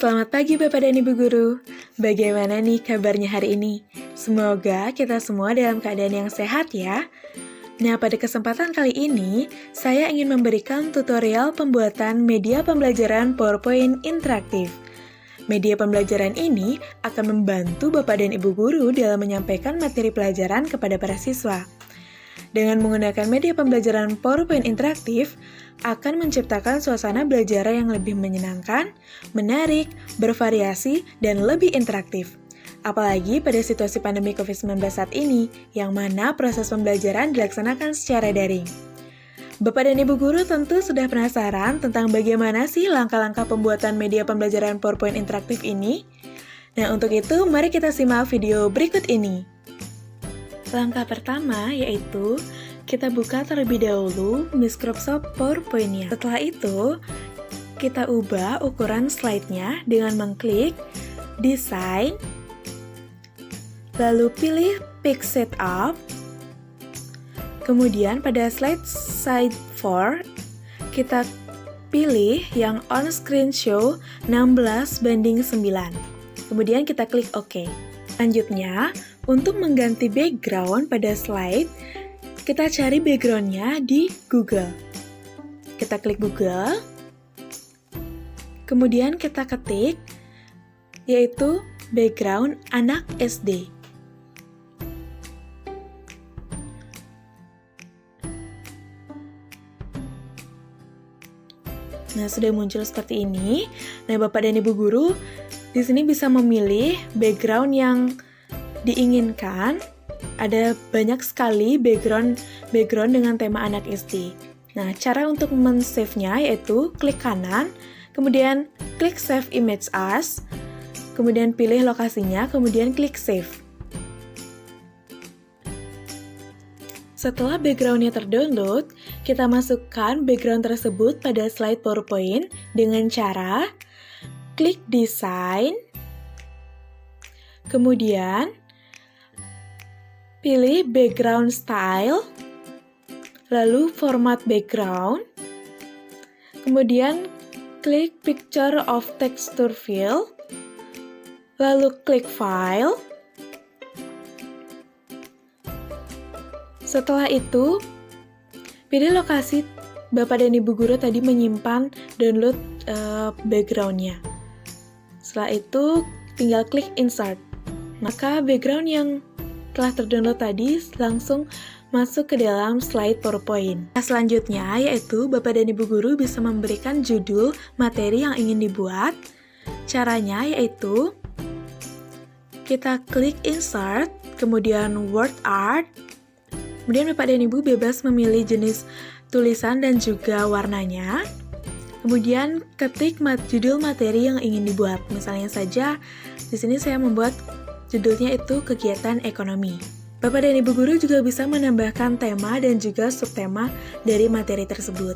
Selamat pagi Bapak dan Ibu Guru. Bagaimana nih kabarnya hari ini? Semoga kita semua dalam keadaan yang sehat ya. Nah, pada kesempatan kali ini, saya ingin memberikan tutorial pembuatan media pembelajaran PowerPoint interaktif. Media pembelajaran ini akan membantu Bapak dan Ibu Guru dalam menyampaikan materi pelajaran kepada para siswa. Dengan menggunakan media pembelajaran PowerPoint interaktif, akan menciptakan suasana belajar yang lebih menyenangkan, menarik, bervariasi, dan lebih interaktif. Apalagi pada situasi pandemi COVID-19 saat ini, yang mana proses pembelajaran dilaksanakan secara daring. Bapak dan Ibu Guru tentu sudah penasaran tentang bagaimana sih langkah-langkah pembuatan media pembelajaran PowerPoint interaktif ini? Nah, untuk itu, mari kita simak video berikut ini. Langkah pertama yaitu kita buka terlebih dahulu Microsoft PowerPoint-nya. Setelah itu, kita ubah ukuran slide-nya dengan mengklik Design, lalu pilih Pick Setup. Kemudian pada slide 4, kita pilih yang On-Screen Show 16:9. Kemudian kita klik OK. Selanjutnya, untuk mengganti background pada slide, kita cari background-nya di Google. Kita klik Google, kemudian kita ketik, yaitu background anak SD. Nah, sudah muncul seperti ini. Nah, Bapak dan Ibu Guru di sini bisa memilih background yang diinginkan. Ada banyak sekali background dengan tema anak SD. Nah, cara untuk men-save-nya yaitu klik kanan, kemudian klik Save Image As, kemudian pilih lokasinya, kemudian klik Save. Setelah background-nya terdownload, kita masukkan background tersebut pada slide PowerPoint dengan cara klik Design, kemudian pilih Background Style, lalu Format Background, kemudian klik Picture of Texture Fill, lalu klik File. Setelah itu, pilih lokasi Bapak dan Ibu Guru tadi menyimpan download background-nya. Setelah itu, tinggal klik Insert. Maka background yang telah terdownload tadi langsung masuk ke dalam slide PowerPoint. Nah, selanjutnya yaitu Bapak dan Ibu Guru bisa memberikan judul materi yang ingin dibuat. Caranya yaitu kita klik Insert, kemudian Word Art. Kemudian Bapak dan Ibu bebas memilih jenis tulisan dan juga warnanya. Kemudian ketik judul materi yang ingin dibuat. Misalnya saja di sini saya membuat judulnya itu kegiatan ekonomi. Bapak dan Ibu Guru juga bisa menambahkan tema dan juga subtema dari materi tersebut.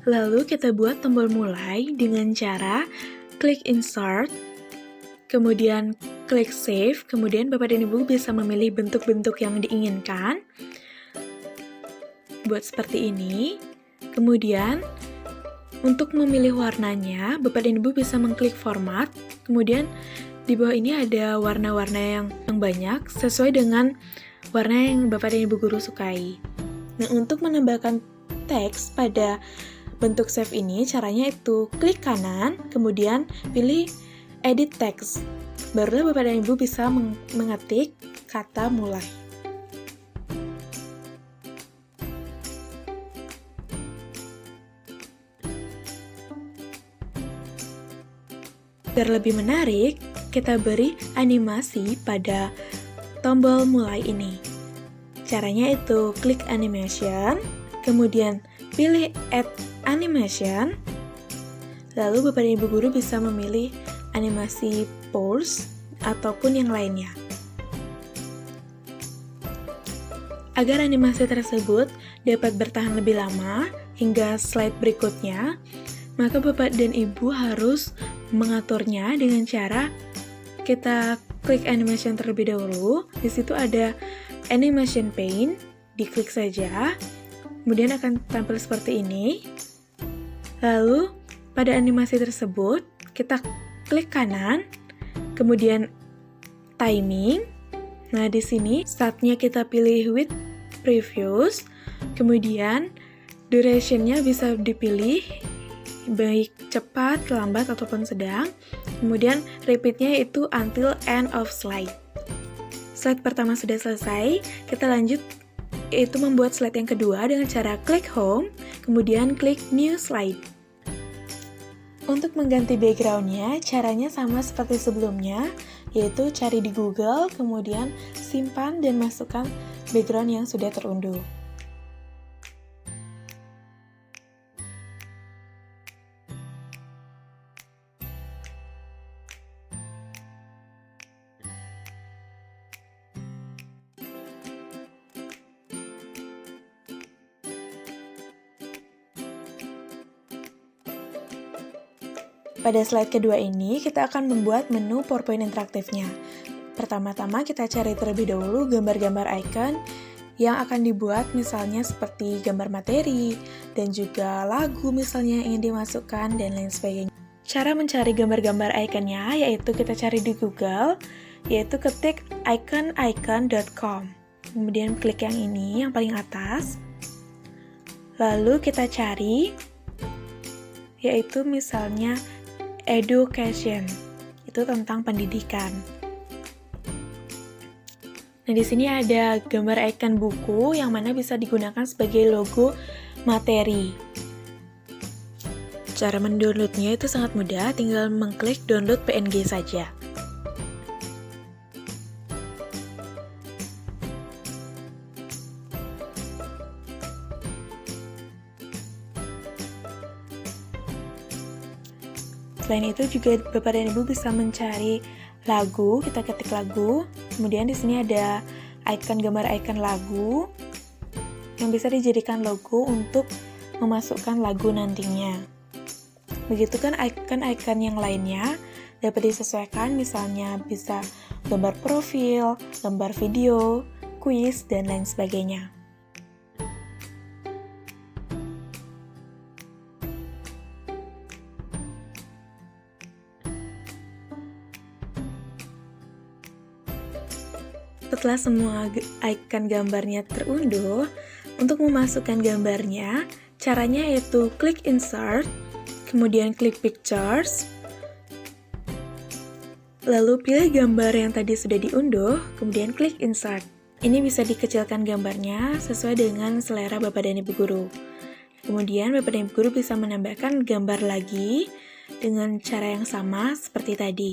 Lalu kita buat tombol mulai dengan cara klik Insert, kemudian klik Save, kemudian Bapak dan Ibu bisa memilih bentuk-bentuk yang diinginkan. Buat seperti ini. Kemudian, untuk memilih warnanya, Bapak dan Ibu bisa mengklik Format, kemudian di bawah ini ada warna-warna yang banyak sesuai dengan warna yang Bapak dan Ibu Guru sukai. Nah, untuk menambahkan teks pada bentuk save ini, caranya itu klik kanan, kemudian pilih edit text. Barulah Bapak dan Ibu bisa mengetik kata mulai. Agar lebih menarik, kita beri animasi pada tombol mulai ini. Caranya itu klik animation, kemudian pilih add animation, lalu Bapak dan Ibu guru bisa memilih animasi pause ataupun yang lainnya. Agar animasi tersebut dapat bertahan lebih lama hingga slide berikutnya, maka Bapak dan Ibu harus mengaturnya dengan cara kita klik animation terlebih dahulu. Di situ ada animation pane, diklik saja, kemudian akan tampil seperti ini. Lalu pada animasi tersebut kita klik kanan, kemudian timing. Nah, di sini startnya kita pilih with previous, kemudian duration-nya bisa dipilih baik cepat, lambat, ataupun sedang. Kemudian repeat-nya itu until end of slide. Slide pertama sudah selesai, kita lanjut yaitu membuat slide yang kedua dengan cara klik home, kemudian klik new slide. Untuk mengganti background-nya, caranya sama seperti sebelumnya, yaitu cari di Google, kemudian simpan dan masukkan background yang sudah terunduh. Pada slide kedua ini, kita akan membuat menu PowerPoint interaktifnya. Pertama-tama kita cari terlebih dahulu gambar-gambar icon yang akan dibuat, misalnya seperti gambar materi, dan juga lagu misalnya yang ingin dimasukkan, dan lain sebagainya. Cara mencari gambar-gambar iconnya, yaitu kita cari di Google, yaitu ketik icon.com. Kemudian klik yang ini, yang paling atas. Lalu kita cari, yaitu misalnya education, itu tentang pendidikan. Nah, di sini ada gambar icon buku yang mana bisa digunakan sebagai logo materi. Cara mendownloadnya itu sangat mudah, tinggal mengklik download PNG saja. Selain itu juga Bapak dan Ibu bisa mencari lagu, kita ketik lagu, kemudian di sini ada gambar icon lagu yang bisa dijadikan logo untuk memasukkan lagu nantinya. Begitu kan icon-icon yang lainnya dapat disesuaikan, misalnya bisa gambar profil, gambar video, kuis, dan lain sebagainya. Setelah semua icon gambarnya terunduh, untuk memasukkan gambarnya, caranya yaitu klik insert, kemudian klik pictures, lalu pilih gambar yang tadi sudah diunduh, kemudian klik insert. Ini bisa dikecilkan gambarnya sesuai dengan selera Bapak dan Ibu guru. Kemudian Bapak dan Ibu guru bisa menambahkan gambar lagi dengan cara yang sama seperti tadi.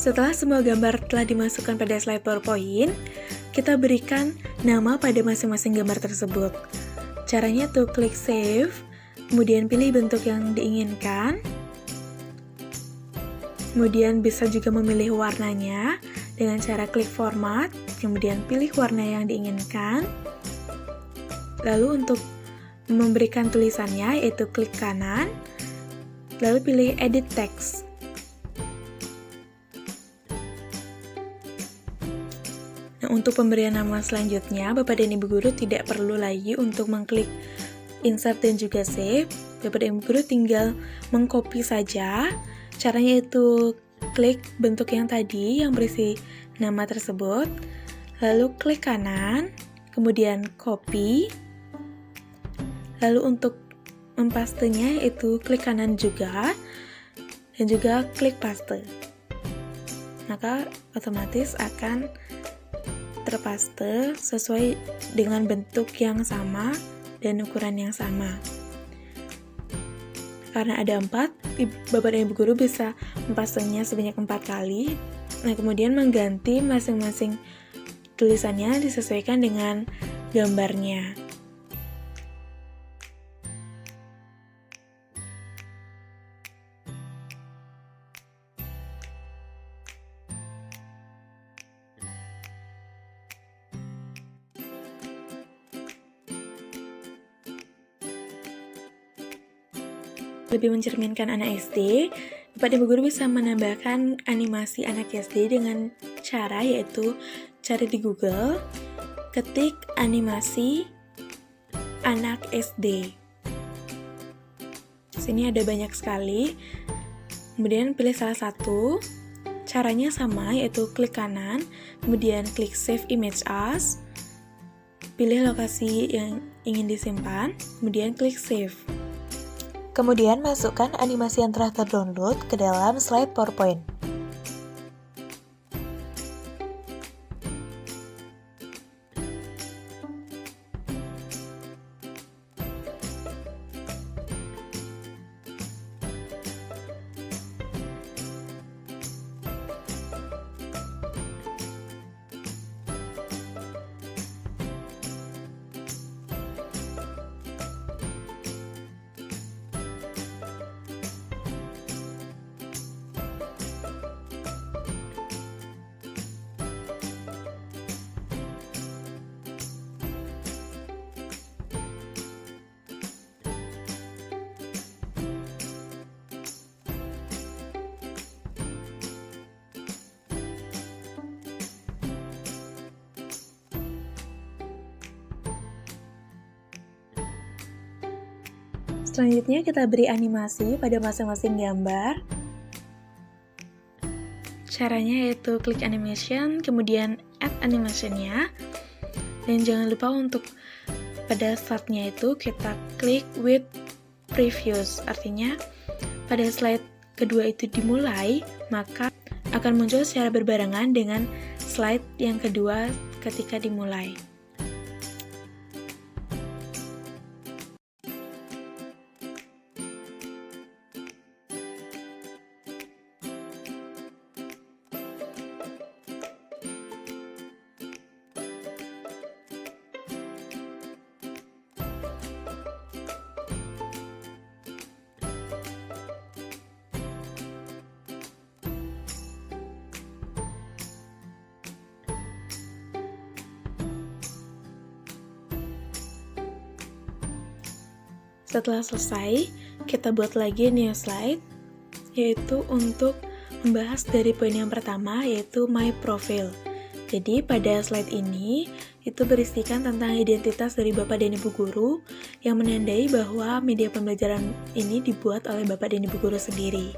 Setelah semua gambar telah dimasukkan pada slide PowerPoint, kita berikan nama pada masing-masing gambar tersebut. Caranya tuh klik save, kemudian pilih bentuk yang diinginkan, kemudian bisa juga memilih warnanya, dengan cara klik format, kemudian pilih warna yang diinginkan. Lalu untuk memberikan tulisannya yaitu klik kanan, lalu pilih edit text. Nah, untuk pemberian nama selanjutnya, Bapak dan Ibu Guru tidak perlu lagi untuk mengklik insert dan juga save. Bapak dan Ibu Guru tinggal mengcopy saja. Caranya itu klik bentuk yang tadi yang berisi nama tersebut, lalu klik kanan, kemudian copy, lalu untuk mempastenya itu klik kanan juga, dan juga klik paste. Maka otomatis akan terpaste sesuai dengan bentuk yang sama dan ukuran yang sama. Karena ada 4, Bapak dan Ibu Guru bisa mempastenya sebanyak 4 kali. Nah, kemudian mengganti masing-masing tulisannya disesuaikan dengan gambarnya. Lebih mencerminkan anak SD, Bapak dan Ibu Guru bisa menambahkan animasi anak SD dengan cara yaitu cari di Google, ketik animasi anak SD. Di sini ada banyak sekali. Kemudian pilih salah satu. Caranya sama yaitu klik kanan, kemudian klik save image as. Pilih lokasi yang ingin disimpan, kemudian klik save. Kemudian masukkan animasi yang telah terdownload ke dalam slide PowerPoint. Selanjutnya kita beri animasi pada masing-masing gambar. Caranya yaitu klik animation, kemudian add animation-nya. Dan jangan lupa untuk pada slide-nya itu kita klik with previous. Artinya pada slide kedua itu dimulai, maka akan muncul secara berbarengan dengan slide yang kedua ketika dimulai. Setelah selesai, kita buat lagi new slide, yaitu untuk membahas dari poin yang pertama, yaitu My Profile. Jadi, pada slide ini, itu berisikan tentang identitas dari Bapak dan Ibu Guru, yang menandai bahwa media pembelajaran ini dibuat oleh Bapak dan Ibu Guru sendiri.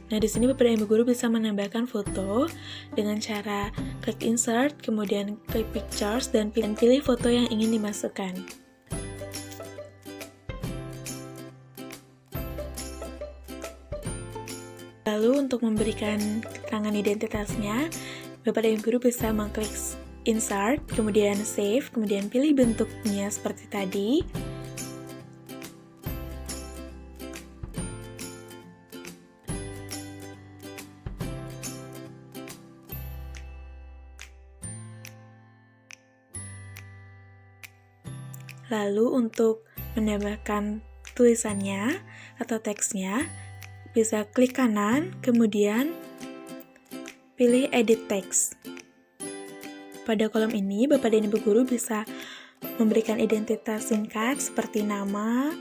Nah, di sini Bapak dan Ibu guru bisa menambahkan foto dengan cara klik insert, kemudian klik pictures, dan pilih foto yang ingin dimasukkan. Lalu untuk memberikan keterangan identitasnya, Bapak dan Ibu guru bisa mengklik insert, kemudian save, kemudian pilih bentuknya seperti tadi. Lalu untuk menambahkan tulisannya atau teksnya, bisa klik kanan, kemudian pilih edit text. Pada kolom ini, Bapak dan Ibu guru bisa memberikan identitas singkat seperti nama,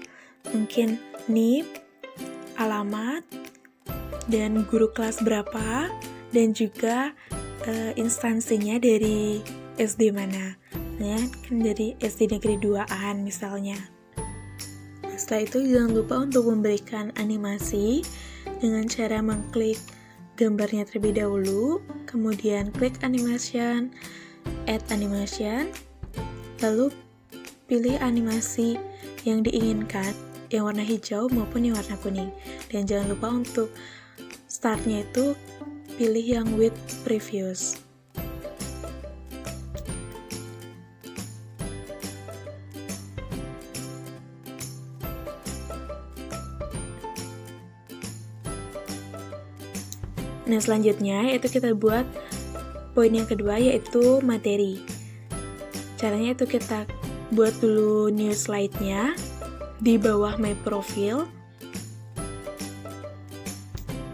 mungkin NIP, alamat, dan guru kelas berapa, dan juga instansinya dari SD mana. Ya, kan dari SD Negeri 2-an misalnya. Setelah itu jangan lupa untuk memberikan animasi dengan cara mengklik gambarnya terlebih dahulu, kemudian klik animation, add animation, lalu pilih animasi yang diinginkan, yang warna hijau maupun yang warna kuning. Dan jangan lupa untuk startnya itu pilih yang with previous. Nah, selanjutnya yaitu kita buat poin yang kedua, yaitu materi. Caranya itu kita buat dulu new slide-nya di bawah my profile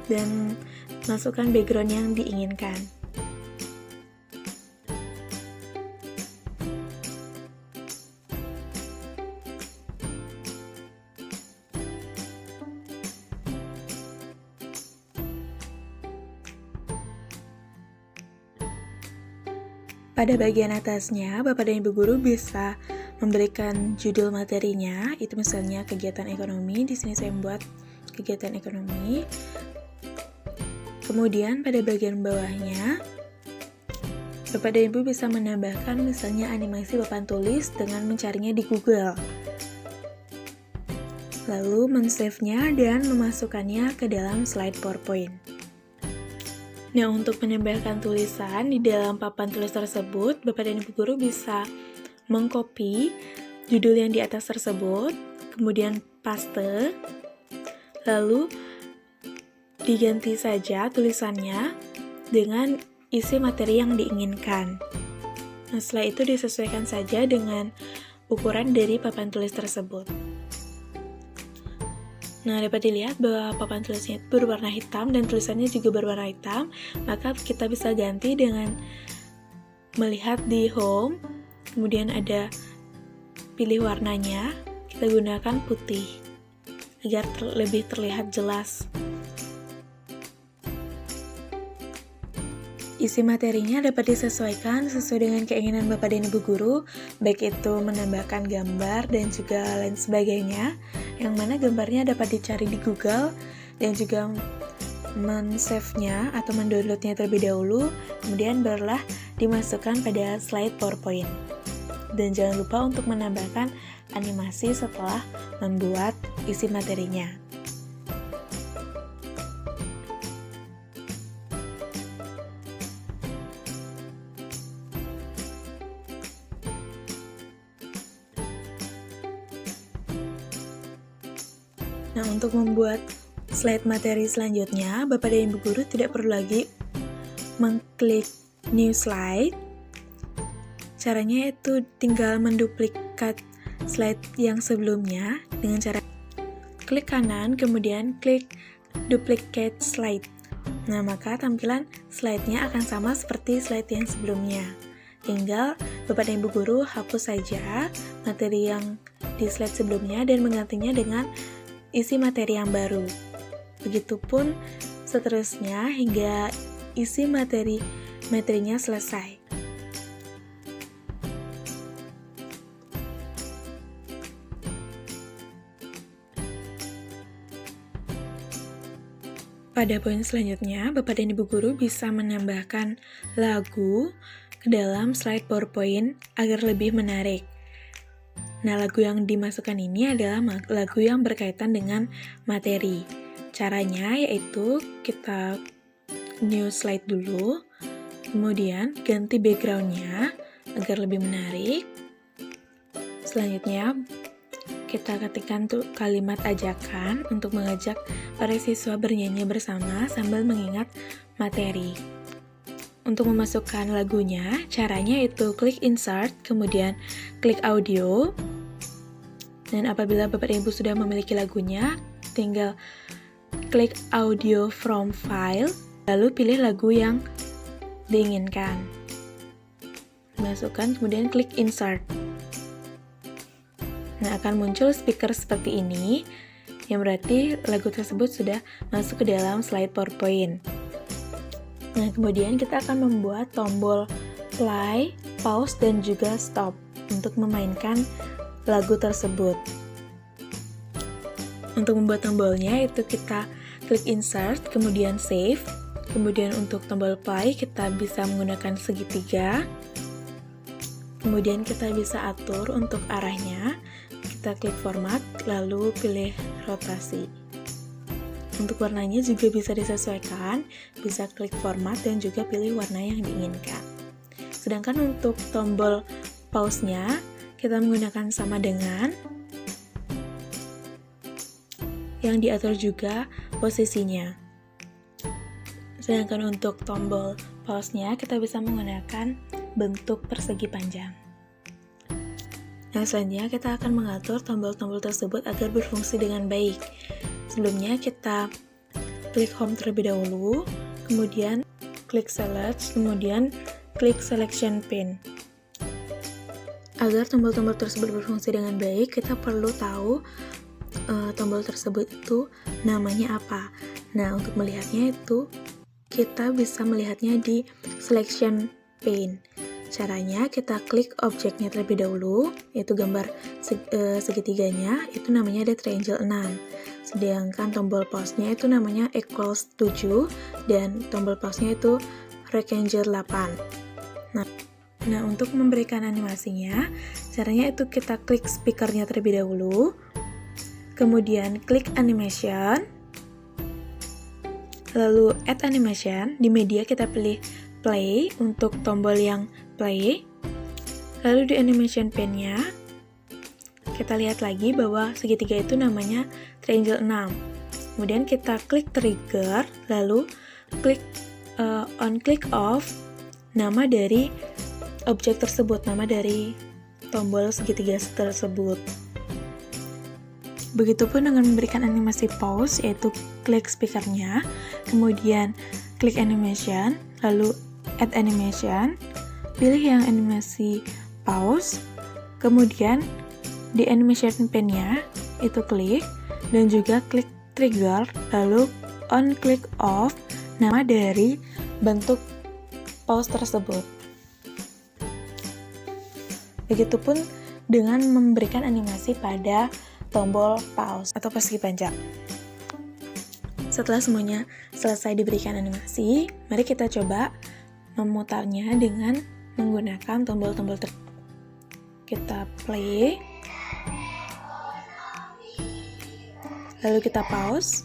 dan masukkan background yang diinginkan. Pada bagian atasnya, Bapak dan Ibu guru bisa memberikan judul materinya, itu misalnya kegiatan ekonomi. Di sini saya membuat kegiatan ekonomi. Kemudian pada bagian bawahnya, Bapak dan Ibu bisa menambahkan misalnya animasi papan tulis dengan mencarinya di Google. Lalu men-save-nya dan memasukkannya ke dalam slide PowerPoint. Nah, untuk menambahkan tulisan di dalam papan tulis tersebut, Bapak dan Ibu guru bisa mengcopy judul yang di atas tersebut, kemudian paste, lalu diganti saja tulisannya dengan isi materi yang diinginkan. Nah, setelah itu disesuaikan saja dengan ukuran dari papan tulis tersebut. Nah, dapat dilihat bahwa papan tulisnya itu berwarna hitam dan tulisannya juga berwarna hitam, maka kita bisa ganti dengan melihat di home, kemudian ada pilih warnanya, kita gunakan putih agar lebih terlihat jelas. Isi materinya dapat disesuaikan sesuai dengan keinginan Bapak dan Ibu guru, baik itu menambahkan gambar dan juga lain sebagainya, yang mana gambarnya dapat dicari di Google dan juga men-save-nya atau mendownloadnya terlebih dahulu, kemudian barulah dimasukkan pada slide PowerPoint. Dan jangan lupa untuk menambahkan animasi setelah membuat isi materinya. Nah, untuk membuat slide materi selanjutnya, Bapak dan Ibu guru tidak perlu lagi mengklik new slide. Caranya itu tinggal menduplikat slide yang sebelumnya dengan cara klik kanan, kemudian klik duplicate slide. Nah, maka tampilan slide-nya akan sama seperti slide yang sebelumnya. Tinggal Bapak dan Ibu guru hapus saja materi yang di slide sebelumnya dan menggantinya dengan isi materi yang baru. Begitupun seterusnya hingga isi materinya selesai. Pada poin selanjutnya, Bapak dan Ibu Guru bisa menambahkan lagu ke dalam slide PowerPoint agar lebih menarik. Nah, lagu yang dimasukkan ini adalah lagu yang berkaitan dengan materi. Caranya yaitu kita new slide dulu, kemudian ganti background-nya agar lebih menarik. Selanjutnya, kita ketikkan kalimat ajakan untuk mengajak para siswa bernyanyi bersama sambil mengingat materi. Untuk memasukkan lagunya, caranya itu klik insert, kemudian klik audio. Dan apabila Bapak dan Ibu sudah memiliki lagunya, tinggal klik audio from file, lalu pilih lagu yang diinginkan. Masukkan, kemudian klik insert. Nah, akan muncul speaker seperti ini, yang berarti lagu tersebut sudah masuk ke dalam slide PowerPoint. Nah, kemudian kita akan membuat tombol play, pause, dan juga stop untuk memainkan lagu tersebut. Untuk membuat tombolnya itu kita klik insert, kemudian save. Kemudian untuk tombol play kita bisa menggunakan segitiga. Kemudian kita bisa atur untuk arahnya. Kita klik format, lalu pilih rotasi. Untuk warnanya juga bisa disesuaikan, bisa klik format dan juga pilih warna yang diinginkan. Sedangkan untuk tombol pause-nya, kita menggunakan sama dengan yang diatur juga posisinya. Sedangkan untuk tombol pause-nya, kita bisa menggunakan bentuk persegi panjang. Nah, selanjutnya kita akan mengatur tombol-tombol tersebut agar berfungsi dengan baik. Sebelumnya kita klik home terlebih dahulu, kemudian klik select, kemudian klik selection pin. Agar tombol-tombol tersebut berfungsi dengan baik, kita perlu tahu tombol tersebut itu namanya apa. Nah, untuk melihatnya itu kita bisa melihatnya di selection pane. Caranya kita klik objeknya terlebih dahulu, yaitu gambar segitiganya, itu namanya ada triangle 6. Sedangkan tombol pause-nya itu namanya equals 7 dan tombol pause-nya itu rectangle 8. Nah, untuk memberikan animasinya, caranya itu kita klik speakernya terlebih dahulu, kemudian klik animation, lalu add animation. Di media kita pilih play untuk tombol yang play, lalu di animation pane-nya kita lihat lagi bahwa segitiga itu namanya triangle 6. Kemudian kita klik trigger, lalu klik on click off nama dari objek tersebut, nama dari tombol segitiga tersebut. Begitupun dengan memberikan animasi pause, yaitu klik speakernya, kemudian klik animation, lalu add animation, pilih yang animasi pause, kemudian di animation pane-nya itu klik, dan juga klik trigger, lalu on click off nama dari bentuk pause tersebut. Begitupun dengan memberikan animasi pada tombol pause atau persegi panjang. Setelah semuanya selesai diberikan animasi, mari kita coba memutarnya dengan menggunakan tombol-tombol kita play, lalu kita pause,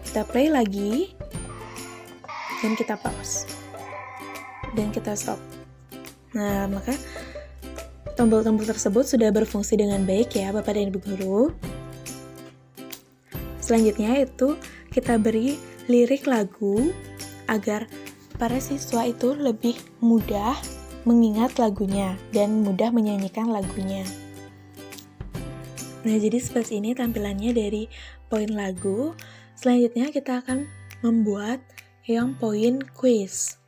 kita play lagi, dan kita pause, dan kita stop. Nah, maka tombol-tombol tersebut sudah berfungsi dengan baik ya Bapak dan Ibu Guru. Selanjutnya itu kita beri lirik lagu agar para siswa itu lebih mudah mengingat lagunya dan mudah menyanyikan lagunya. Nah, jadi seperti ini tampilannya dari poin lagu. Selanjutnya kita akan membuat yang poin quiz.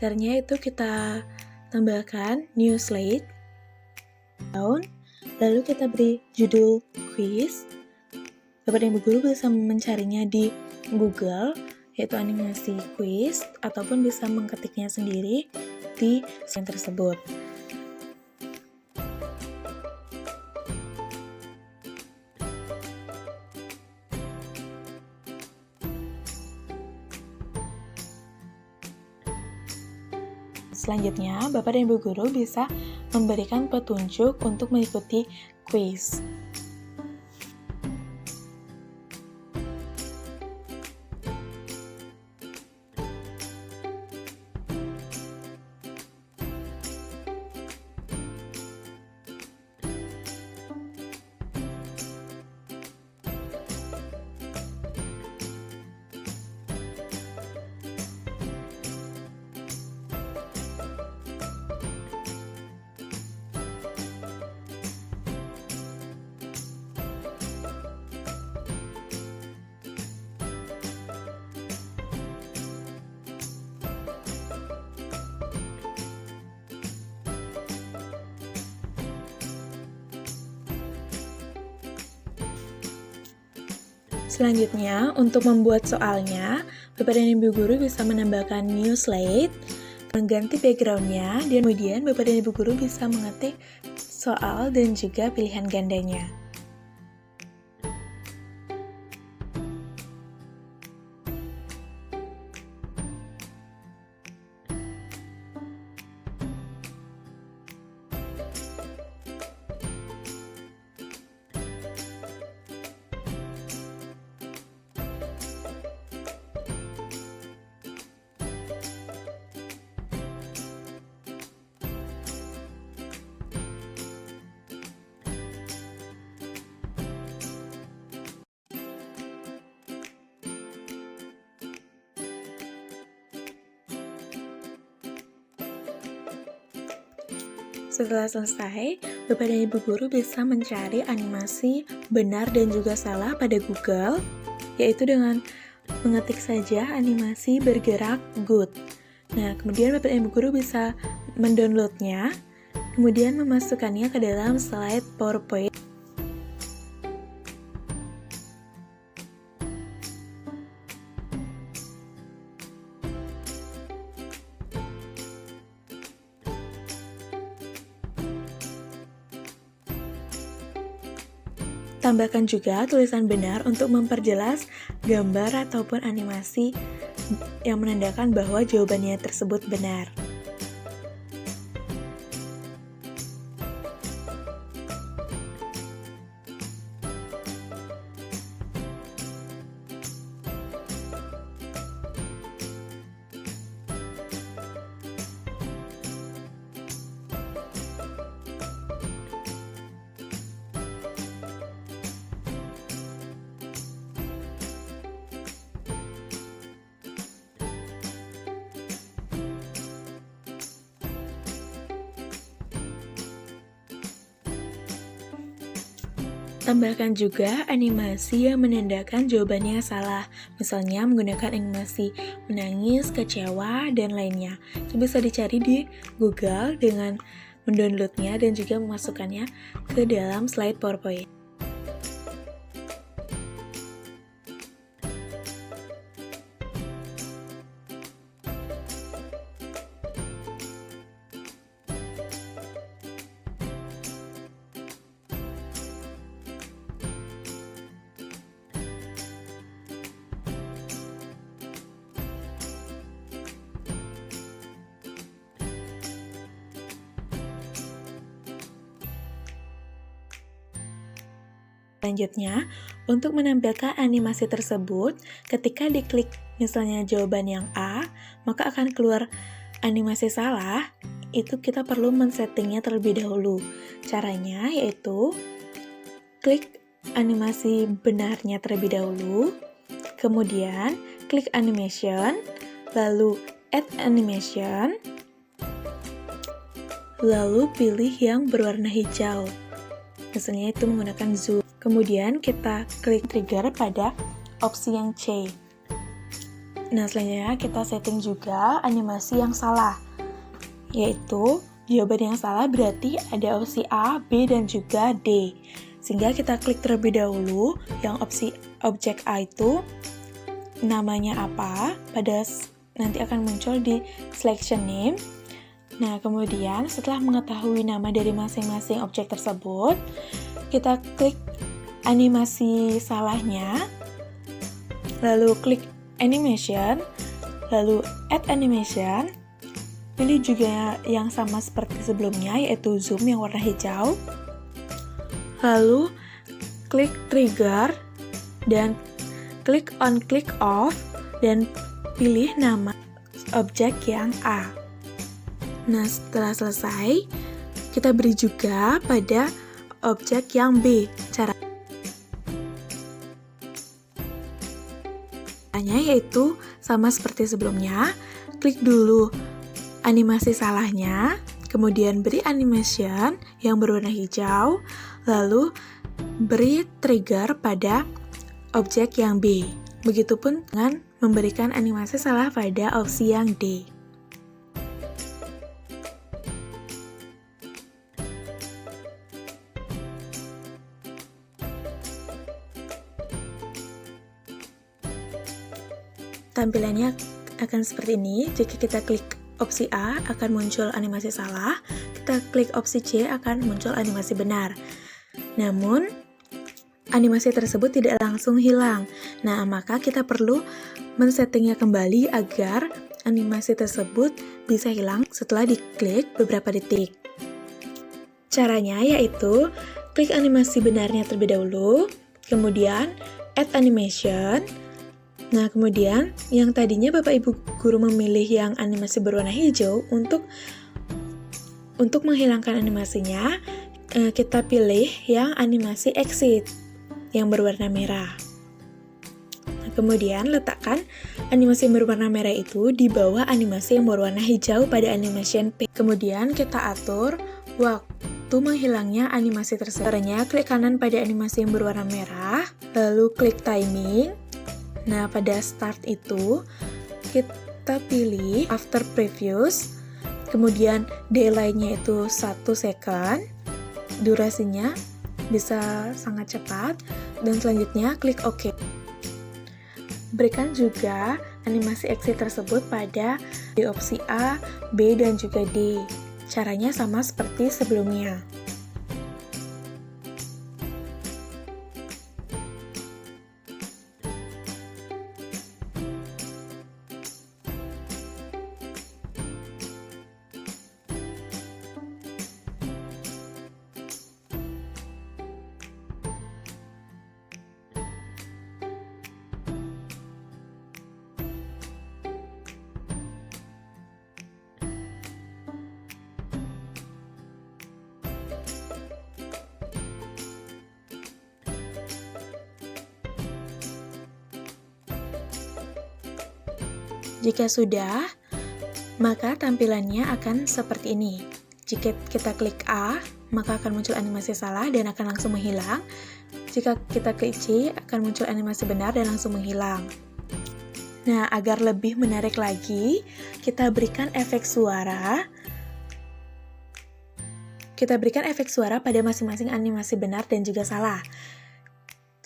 Caranya itu kita tambahkan new slide, lalu kita beri judul quiz. Bapak dan Ibu Guru bisa mencarinya di Google, yaitu animasi quiz, ataupun bisa mengetiknya sendiri di slide tersebut. Selanjutnya, Bapak dan Ibu Guru bisa memberikan petunjuk untuk mengikuti kuis. Selanjutnya, untuk membuat soalnya, Bapak dan Ibu Guru bisa menambahkan new slate, mengganti backgroundnya, dan kemudian Bapak dan Ibu Guru bisa mengetik soal dan juga pilihan gandanya. Setelah selesai, Bapak dan Ibu Guru bisa mencari animasi benar dan juga salah pada Google, yaitu dengan mengetik saja animasi bergerak good. Nah, kemudian Bapak dan Ibu Guru bisa mendownloadnya, kemudian memasukkannya ke dalam slide PowerPoint. Tambahkan juga tulisan benar untuk memperjelas gambar ataupun animasi yang menandakan bahwa jawabannya tersebut benar. Tambahkan juga animasi yang menandakan jawabannya salah, misalnya menggunakan animasi menangis, kecewa, dan lainnya. Itu bisa dicari di Google dengan mendownloadnya dan juga memasukkannya ke dalam slide PowerPoint. Selanjutnya, untuk menampilkan animasi tersebut, ketika diklik misalnya jawaban yang A, maka akan keluar animasi salah. Itu kita perlu men-settingnya terlebih dahulu. Caranya yaitu klik animasi benarnya terlebih dahulu, kemudian klik animation, lalu add animation, lalu pilih yang berwarna hijau. Misalnya itu menggunakan zoom. Kemudian kita klik trigger pada opsi yang C. Nah, selanjutnya kita setting juga animasi yang salah, yaitu jawaban yang salah berarti ada opsi A, B, dan juga D. Sehingga kita klik terlebih dahulu yang opsi objek A itu namanya apa, nanti akan muncul di selection name. Nah, kemudian setelah mengetahui nama dari masing-masing objek tersebut, kita klik animasi salahnya, lalu klik animation, lalu add animation, pilih juga yang sama seperti sebelumnya, yaitu zoom yang warna hijau. Lalu klik trigger dan klik on click off dan pilih nama objek yang A. Nah, setelah selesai, kita beri juga pada objek yang B. Caranya yaitu sama seperti sebelumnya, klik dulu animasi salahnya, kemudian beri animation yang berwarna hijau, lalu beri trigger pada objek yang B. Begitupun dengan memberikan animasi salah pada opsi yang D. Tampilannya akan seperti ini. Jika kita klik opsi A, akan muncul animasi salah. Kita klik opsi C, akan muncul animasi benar. Namun, animasi tersebut tidak langsung hilang. Nah, maka kita perlu men-settingnya kembali agar animasi tersebut bisa hilang setelah diklik beberapa detik. Caranya yaitu, klik animasi benarnya terlebih dahulu, kemudian add animation. Nah, kemudian yang tadinya Bapak Ibu guru memilih yang animasi berwarna hijau, untuk menghilangkan animasinya, kita pilih yang animasi exit yang berwarna merah. Nah, kemudian letakkan animasi yang berwarna merah itu di bawah animasi yang berwarna hijau pada animation P. Kemudian kita atur waktu menghilangnya animasi tersebut. Caranya, klik kanan pada animasi yang berwarna merah, lalu klik timing. Nah, pada start itu, kita pilih after previous, kemudian delay-nya itu 1 second, durasinya bisa sangat cepat, dan selanjutnya klik OK. Berikan juga animasi exit tersebut pada di opsi A, B, dan juga D. Caranya sama seperti sebelumnya. Jika sudah, maka tampilannya akan seperti ini. Jika kita klik A, maka akan muncul animasi salah dan akan langsung menghilang. Jika kita klik C, akan muncul animasi benar dan langsung menghilang. Nah, agar lebih menarik lagi, kita berikan efek suara. Kita berikan efek suara pada masing-masing animasi benar dan juga salah.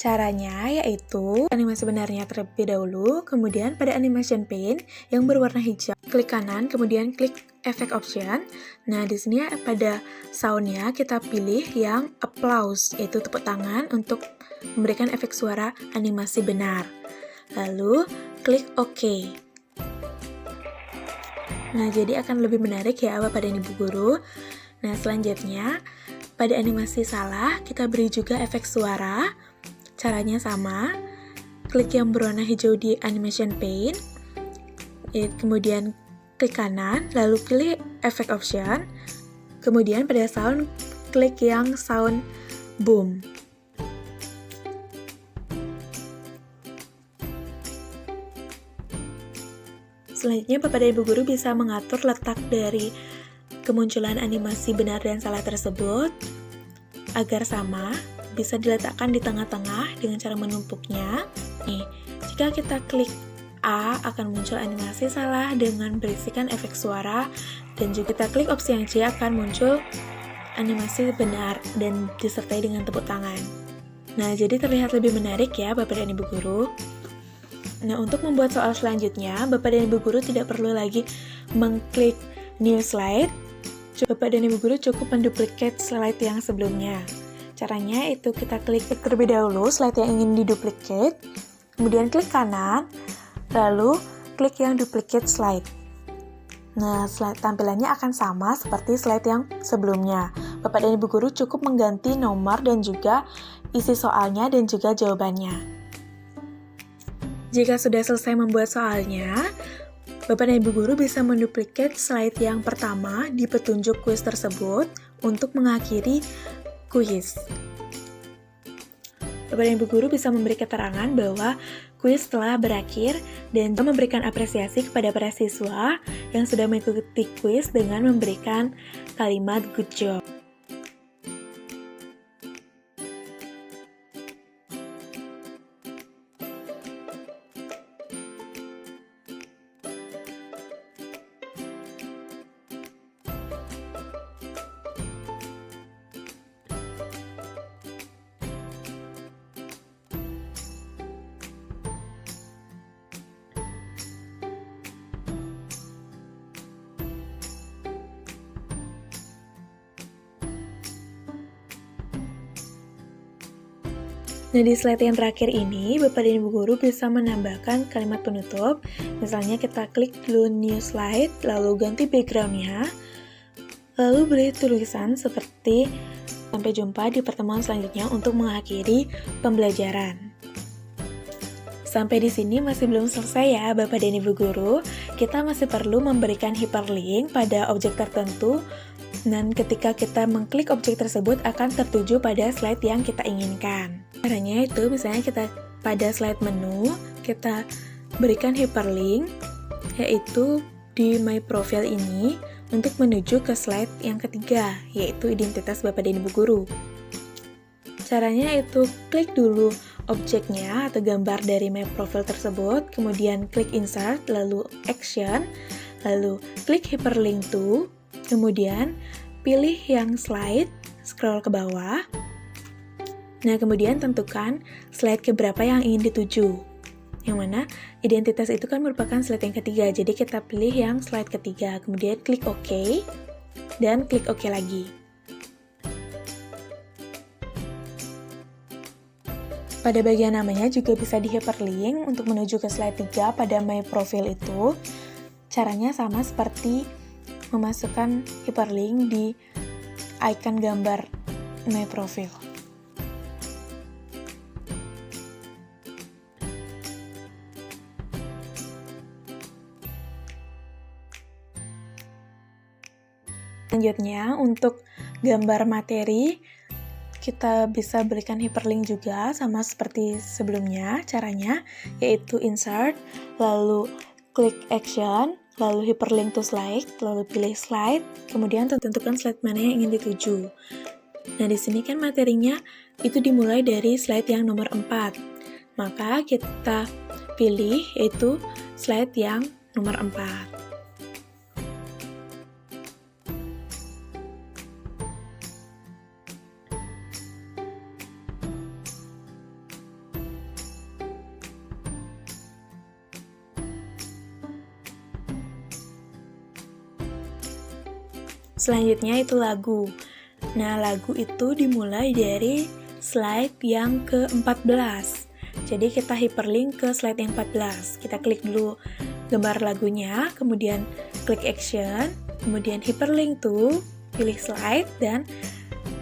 Caranya yaitu animasi benarnya terlebih dahulu, kemudian pada animation pane yang berwarna hijau, klik kanan, kemudian klik effect option. Nah, di sini pada soundnya kita pilih yang applause, yaitu tepuk tangan untuk memberikan efek suara animasi benar. Lalu klik OK. Nah, jadi akan lebih menarik ya Bapak dan Ibu guru. Nah, selanjutnya pada animasi salah kita beri juga efek suara. Caranya sama, klik yang berwarna hijau di animation pane, kemudian klik kanan, lalu pilih effect option, kemudian pada sound, klik yang sound boom. Selanjutnya, Bapak dan Ibu guru bisa mengatur letak dari kemunculan animasi benar dan salah tersebut agar sama. Bisa diletakkan di tengah-tengah dengan cara menumpuknya. Nih, jika kita klik A, akan muncul animasi salah dengan berisikan efek suara, dan juga kita klik opsi yang C, akan muncul animasi benar dan disertai dengan tepuk tangan. Nah, jadi terlihat lebih menarik ya Bapak dan Ibu guru. Nah, untuk membuat soal selanjutnya, Bapak dan Ibu guru tidak perlu lagi mengklik new slide. Bapak dan Ibu guru cukup menduplicate slide yang sebelumnya. Caranya itu kita klik terlebih dahulu slide yang ingin diduplicate, kemudian klik kanan, lalu klik yang duplicate slide. Nah, slide tampilannya akan sama seperti slide yang sebelumnya. Bapak dan Ibu guru cukup mengganti nomor dan juga isi soalnya dan juga jawabannya. Jika sudah selesai membuat soalnya, Bapak dan Ibu guru bisa menduplikat slide yang pertama di petunjuk kuis tersebut untuk mengakhiri kuis. Bapak dan Ibu guru bisa memberi keterangan bahwa kuis telah berakhir dan juga memberikan apresiasi kepada para siswa yang sudah mengikuti kuis dengan memberikan kalimat good job. Nah, di slide yang terakhir ini, Bapak dan Ibu guru bisa menambahkan kalimat penutup. Misalnya kita klik dulu new slide, lalu ganti background-nya, lalu beri tulisan seperti sampai jumpa di pertemuan selanjutnya untuk mengakhiri pembelajaran. Sampai di sini masih belum selesai ya Bapak dan Ibu guru. Kita masih perlu memberikan hyperlink pada objek tertentu dan ketika kita mengklik objek tersebut akan tertuju pada slide yang kita inginkan. Caranya itu misalnya kita pada slide menu, kita berikan hyperlink, yaitu di My Profile ini untuk menuju ke slide yang ketiga, yaitu identitas Bapak dan Ibu guru. Caranya itu klik dulu objeknya atau gambar dari My Profile tersebut, kemudian klik Insert, lalu Action, lalu klik Hyperlink to, kemudian pilih yang slide, scroll ke bawah. Nah, kemudian tentukan slide keberapa yang ingin dituju. Yang mana identitas itu kan merupakan slide yang ketiga, jadi kita pilih yang slide ketiga, kemudian klik OK, dan klik OK lagi. Pada bagian namanya juga bisa di hyperlink untuk menuju ke slide 3 pada My Profile itu. Caranya sama seperti memasukkan hyperlink di icon gambar My Profile. Selanjutnya, untuk gambar materi, kita bisa berikan hyperlink juga sama seperti sebelumnya caranya, yaitu insert, lalu klik action, lalu hyperlink to slide, lalu pilih slide, kemudian tentukan slide mana yang ingin dituju. Nah, di sini kan materinya itu dimulai dari slide yang nomor 4. Maka kita pilih yaitu slide yang nomor 4. Selanjutnya itu lagu. Nah, lagu itu dimulai dari slide yang ke-14. Jadi kita hyperlink ke slide yang 14. Kita klik dulu gambar lagunya, kemudian klik action, kemudian hyperlink to, pilih slide, dan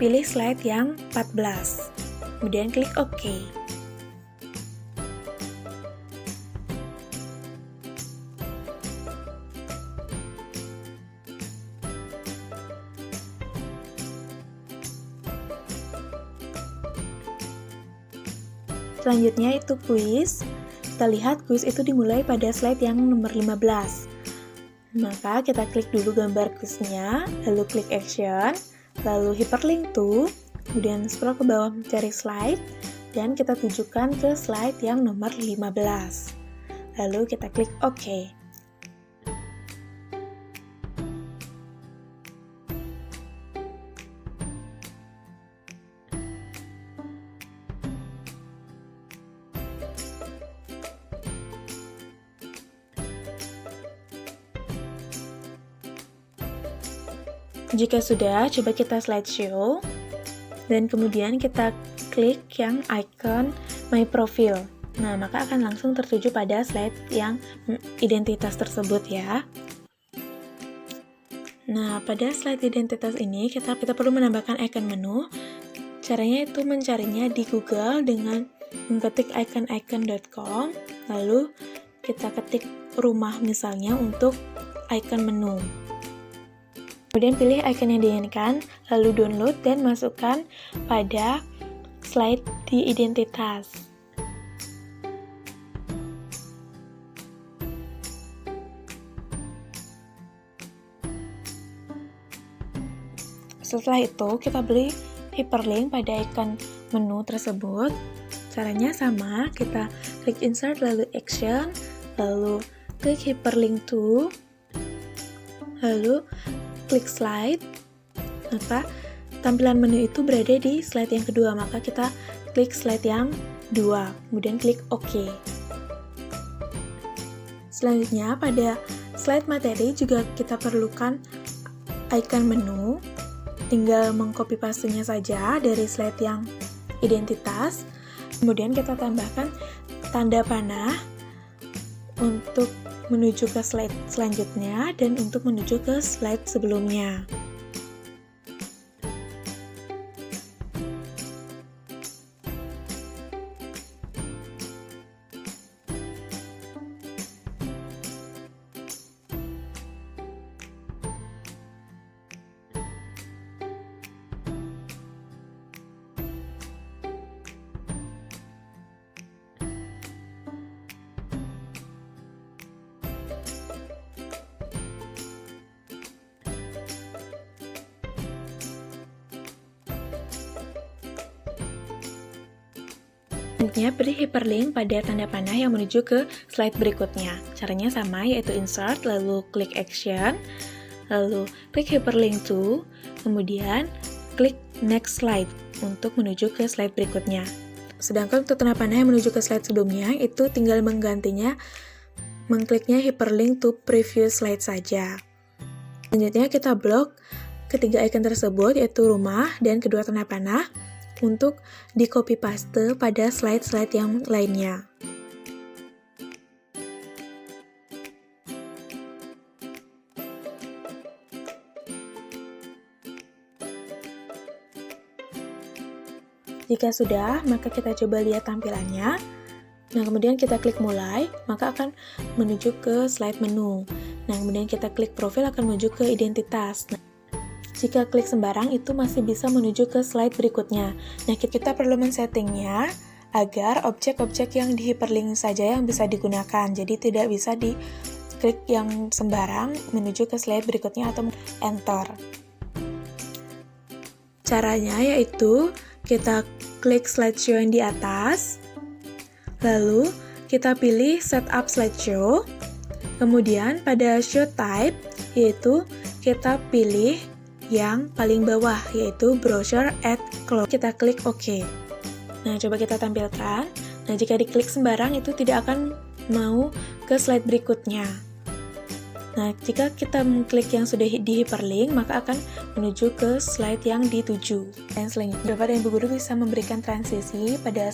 pilih slide yang 14. Kemudian klik OK. Selanjutnya itu kuis. Kita lihat kuis itu dimulai pada slide yang nomor 15. Maka kita klik dulu gambar kuisnya, lalu klik action, lalu hyperlink to, kemudian scroll ke bawah mencari slide, dan kita tujukan ke slide yang nomor 15. Lalu kita klik OK. Jika sudah, coba kita slideshow, dan kemudian kita klik yang icon My Profile. Nah, maka akan langsung tertuju pada slide yang identitas tersebut ya. Nah, pada slide identitas ini kita perlu menambahkan icon menu. Caranya itu mencarinya di Google dengan mengetik icon.com, lalu kita ketik rumah misalnya untuk icon menu. Kemudian pilih icon yang diinginkan, lalu download dan masukkan pada slide di identitas. Setelah itu, kita beri hyperlink pada icon menu tersebut. Caranya sama, kita klik insert lalu action, lalu klik hyperlink to, lalu klik slide. Maka tampilan menu itu berada di slide yang kedua, maka kita klik slide yang 2, kemudian klik OK. Selanjutnya pada slide materi juga kita perlukan icon menu. Tinggal mengcopy paste-nya saja dari slide yang identitas. Kemudian kita tambahkan tanda panah untuk menuju ke slide selanjutnya dan untuk menuju ke slide sebelumnya. Selanjutnya, beri hyperlink pada tanda panah yang menuju ke slide berikutnya. Caranya sama, yaitu insert, lalu klik action, lalu klik hyperlink to, kemudian klik next slide untuk menuju ke slide berikutnya. Sedangkan untuk tanda panah yang menuju ke slide sebelumnya, itu tinggal menggantinya, mengkliknya hyperlink to previous slide saja. Selanjutnya kita blok ketiga icon tersebut, yaitu rumah dan kedua tanda panah, untuk di copy paste pada slide-slide yang lainnya. Jika sudah, maka kita coba lihat tampilannya. Nah, kemudian kita klik mulai, maka akan menuju ke slide menu. Nah, kemudian kita klik profil akan menuju ke identitas. Jika klik sembarang, itu masih bisa menuju ke slide berikutnya. Nah, kita perlu men-settingnya agar objek-objek yang di hyperlink saja yang bisa digunakan. Jadi, tidak bisa di-klik yang sembarang menuju ke slide berikutnya atau enter. Caranya yaitu, kita klik slideshow yang di atas, lalu kita pilih setup slideshow, kemudian pada show type, yaitu kita pilih yang paling bawah, yaitu browser at close. Kita klik OK. Nah, coba kita tampilkan. Nah, jika diklik sembarang, itu tidak akan mau ke slide berikutnya. Nah, jika kita mengklik yang sudah di hyperlink, maka akan menuju ke slide yang dituju. Dan selanjutnya, Bapak dan Ibu Guru bisa memberikan transisi pada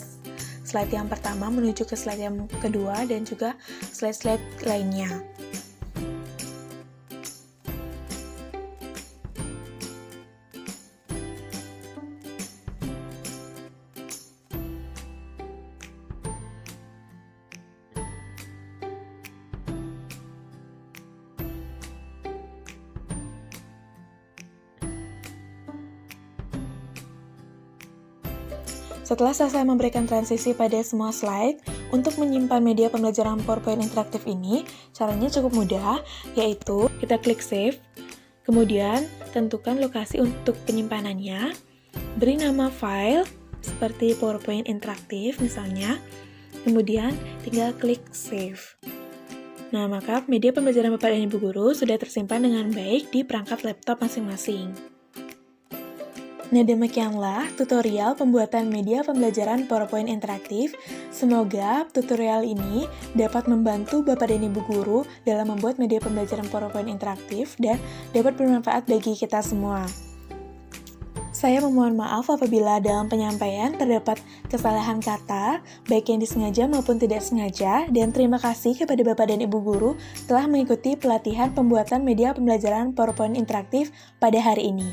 slide yang pertama menuju ke slide yang kedua dan juga slide-slide lainnya. Setelah selesai memberikan transisi pada semua slide, untuk menyimpan media pembelajaran PowerPoint interaktif ini, caranya cukup mudah, yaitu kita klik save, kemudian tentukan lokasi untuk penyimpanannya, beri nama file, seperti PowerPoint interaktif misalnya, kemudian tinggal klik save. Nah, maka media pembelajaran Bapak dan Ibu Guru sudah tersimpan dengan baik di perangkat laptop masing-masing. Nah, demikianlah tutorial pembuatan media pembelajaran PowerPoint interaktif. Semoga tutorial ini dapat membantu Bapak dan Ibu Guru dalam membuat media pembelajaran PowerPoint interaktif dan dapat bermanfaat bagi kita semua. Saya memohon maaf apabila dalam penyampaian terdapat kesalahan kata, baik yang disengaja maupun tidak sengaja, dan terima kasih kepada Bapak dan Ibu Guru telah mengikuti pelatihan pembuatan media pembelajaran PowerPoint interaktif pada hari ini.